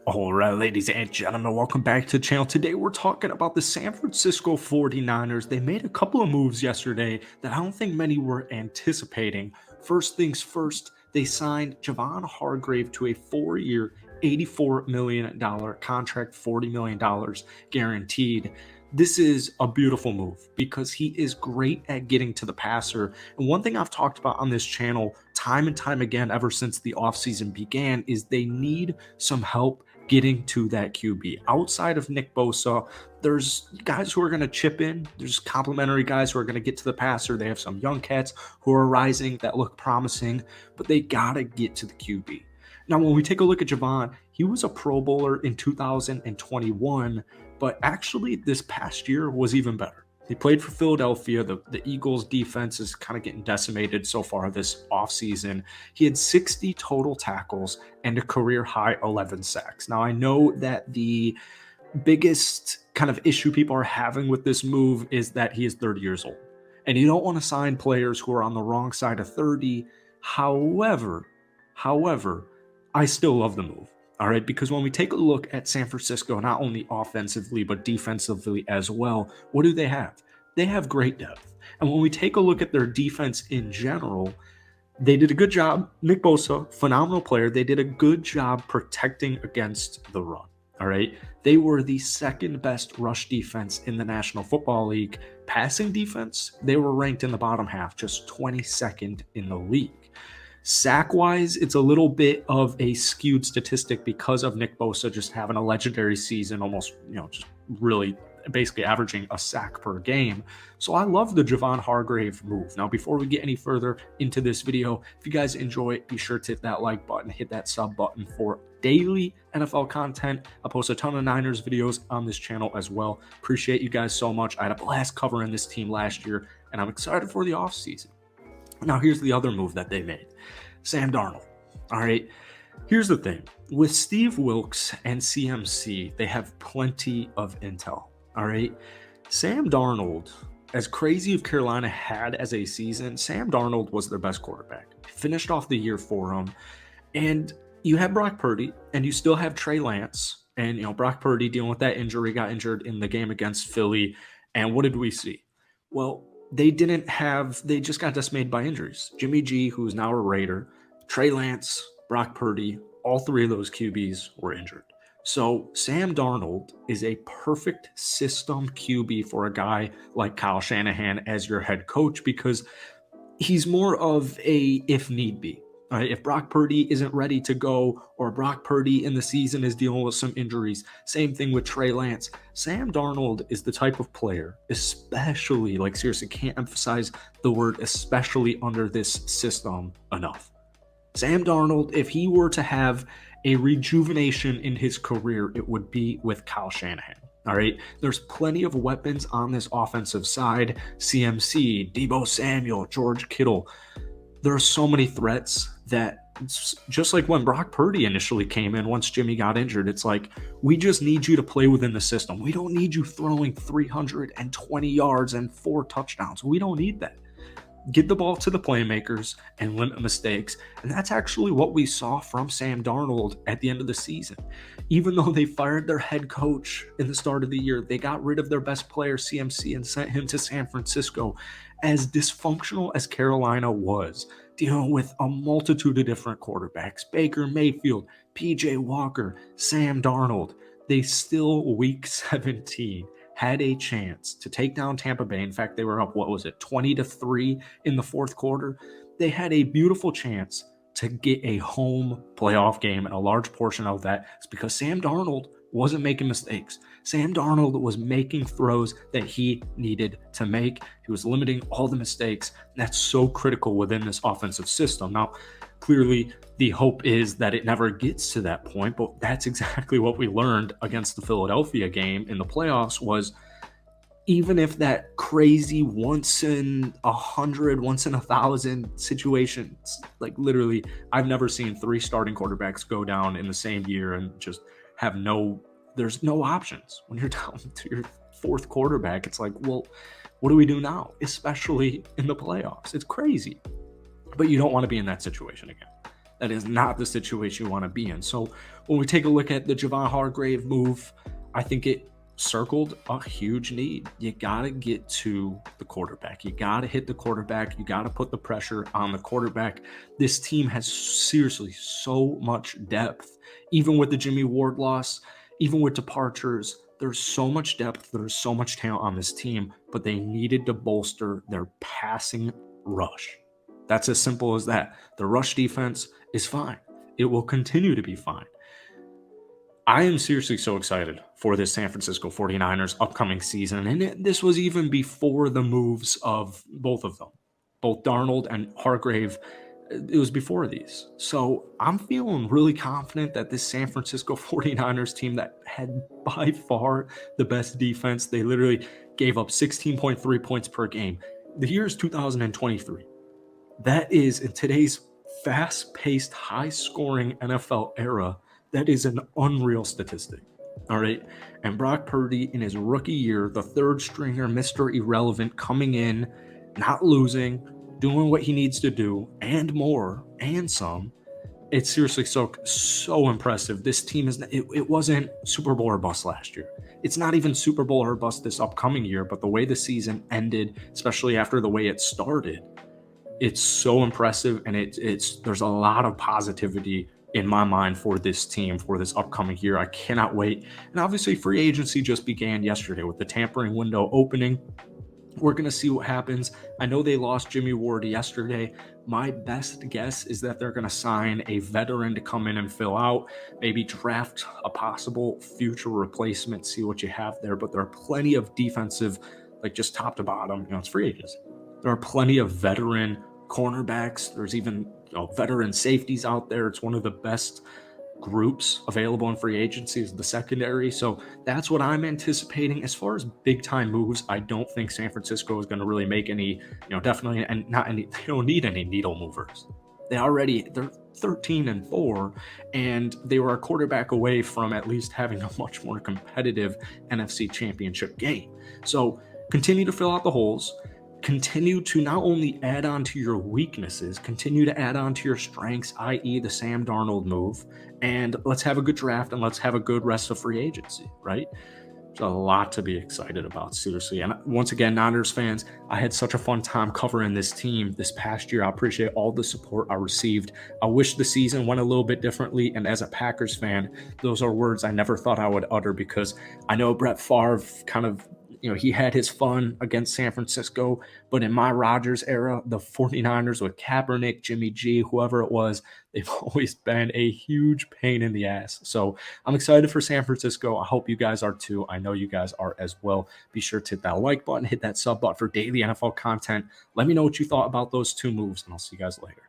All right, ladies and gentlemen, welcome back to the channel. Today we're talking about the San Francisco 49ers. They made a couple of moves yesterday that I don't think many were anticipating. First things first, they signed Javon Hargrave to a 4-year, $84 million contract, $40 million guaranteed. This is a beautiful move because he is great at getting to the passer. And one thing I've talked about on this channel time and time again ever since the offseason began is they need some help getting to that QB. Outside of Nick Bosa, there's guys who are going to chip in. There's complimentary guys who are going to get to the passer. They have some young cats who are rising that look promising, but they got to get to the QB. Now, when we take a look at Javon, he was a Pro Bowler in 2021, but actually this past year was even better. He played for Philadelphia. The Eagles defense is kind of getting decimated so far this offseason. He had 60 total tackles and a career high 11 sacks. Now, I know that the biggest kind of issue people are having with this move is that he is 30 years old. And you don't want to sign players who are on the wrong side of 30. However, I still love the move. All right, because when we take a look at San Francisco, not only offensively, but defensively as well, what do they have? They have great depth. And when we take a look at their defense in general, they did a good job. Nick Bosa, phenomenal player. They did a good job protecting against the run. All right. They were the second best rush defense in the National Football League. Passing defense, they were ranked in the bottom half, just 22nd in the league. Sack-wise, it's a little bit of a skewed statistic because of Nick Bosa just having a legendary season, almost, just really basically averaging a sack per game. So I love the Javon Hargrave move. Now, before we get any further into this video, if you guys enjoy it, be sure to hit that like button, hit that sub button for daily NFL content. I post a ton of Niners videos on this channel as well. Appreciate you guys so much. I had a blast covering this team last year, and I'm excited for the offseason. Now, here's the other move that they made. Sam Darnold. All right. Here's the thing. With Steve Wilks and CMC, they have plenty of intel. All right. Sam Darnold, as crazy as Carolina had as a season, Sam Darnold was their best quarterback. Finished off the year for them. And you have Brock Purdy, and you still have Trey Lance. And, Brock Purdy dealing with that injury, got injured in the game against Philly. And what did we see? Well, they just got decimated by injuries. Jimmy G, who is now a Raider, Trey Lance, Brock Purdy, all three of those QBs were injured. So Sam Darnold is a perfect system QB for a guy like Kyle Shanahan as your head coach because he's more of a if need be. All right, if Brock Purdy isn't ready to go or Brock Purdy in the season is dealing with some injuries, same thing with Trey Lance. Sam Darnold is the type of player, especially, seriously, can't emphasize the word especially under this system enough. Sam Darnold, if he were to have a rejuvenation in his career, it would be with Kyle Shanahan. All right, there's plenty of weapons on this offensive side. CMC, Deebo Samuel, George Kittle. There are so many threats that just like when Brock Purdy initially came in, once Jimmy got injured, it's like, we just need you to play within the system. We don't need you throwing 320 yards and 4 touchdowns. We don't need that. Get the ball to the playmakers and limit mistakes. And that's actually what we saw from Sam Darnold at the end of the season. Even though they fired their head coach in the start of the year, they got rid of their best player, CMC, and sent him to San Francisco. As dysfunctional as Carolina was, dealing with a multitude of different quarterbacks, Baker Mayfield, PJ Walker, Sam Darnold, they still, week 17, had a chance to take down Tampa Bay. In fact, they were up, 20-3 in the fourth quarter. They had a beautiful chance to get a home playoff game, and a large portion of that is because Sam Darnold wasn't making mistakes. Sam Darnold was making throws that he needed to make. He was limiting all the mistakes. That's so critical within this offensive system. Now, clearly, the hope is that it never gets to that point, but that's exactly what we learned against the Philadelphia game in the playoffs was even if that crazy once in 100, once in 1,000 situations, literally, I've never seen 3 starting quarterbacks go down in the same year and just have there's no options. When you're down to your 4th quarterback, it's like, well, what do we do now? Especially in the playoffs. It's crazy. But you don't want to be in that situation again. That is not the situation you want to be in. So when we take a look at the Javon Hargrave move, I think it circled a huge need. You got to get to the quarterback. You got to hit the quarterback. You got to put the pressure on the quarterback. This team has seriously so much depth. Even with the Jimmy Ward loss, even with departures, there's so much depth. There's so much talent on this team, but they needed to bolster their passing rush. That's as simple as that. The rush defense is fine. It will continue to be fine. I am seriously so excited for this San Francisco 49ers upcoming season. And this was even before the moves of both of them, both Darnold and Hargrave. It was before these. So I'm feeling really confident that this San Francisco 49ers team that had by far the best defense, they literally gave up 16.3 points per game. The year is 2023. That is, in today's fast-paced, high-scoring NFL era, that is an unreal statistic. All right. And Brock Purdy in his rookie year, the third stringer, Mr. Irrelevant, coming in, not losing, doing what he needs to do, and more, and some. It's seriously so impressive. This team it wasn't Super Bowl or bust last year. It's not even Super Bowl or bust this upcoming year, but the way the season ended, especially after the way it started, it's so impressive, and it's there's a lot of positivity in my mind for this team for this upcoming year. I cannot wait. And obviously, free agency just began yesterday with the tampering window opening. We're going to see what happens. I know they lost Jimmy Ward yesterday. My best guess is that they're going to sign a veteran to come in and fill out, maybe draft a possible future replacement, see what you have there. But there are plenty of defensive, like just top to bottom, it's free agency. There are plenty of veteran cornerbacks. There's even veteran safeties out there. It's one of the best groups available in free agency is the secondary. So that's what I'm anticipating. As far as big time moves, I don't think San Francisco is going to really make any, definitely, and not any, they don't need any needle movers. They're 13-4, and they were a quarterback away from at least having a much more competitive NFC championship game. So continue to fill out the holes. Continue to not only add on to your weaknesses, continue to add on to your strengths, i.e. the Sam Darnold move, and let's have a good draft and let's have a good rest of free agency, right? There's a lot to be excited about, seriously. And once again, Niners fans, I had such a fun time covering this team this past year. I appreciate all the support I received. I wish the season went a little bit differently. And as a Packers fan, those are words I never thought I would utter, because I know Brett Favre kind of, he had his fun against San Francisco, but in my Rodgers era, the 49ers with Kaepernick, Jimmy G, whoever it was, they've always been a huge pain in the ass. So I'm excited for San Francisco. I hope you guys are too. I know you guys are as well. Be sure to hit that like button, hit that sub button for daily NFL content. Let me know what you thought about those two moves, and I'll see you guys later.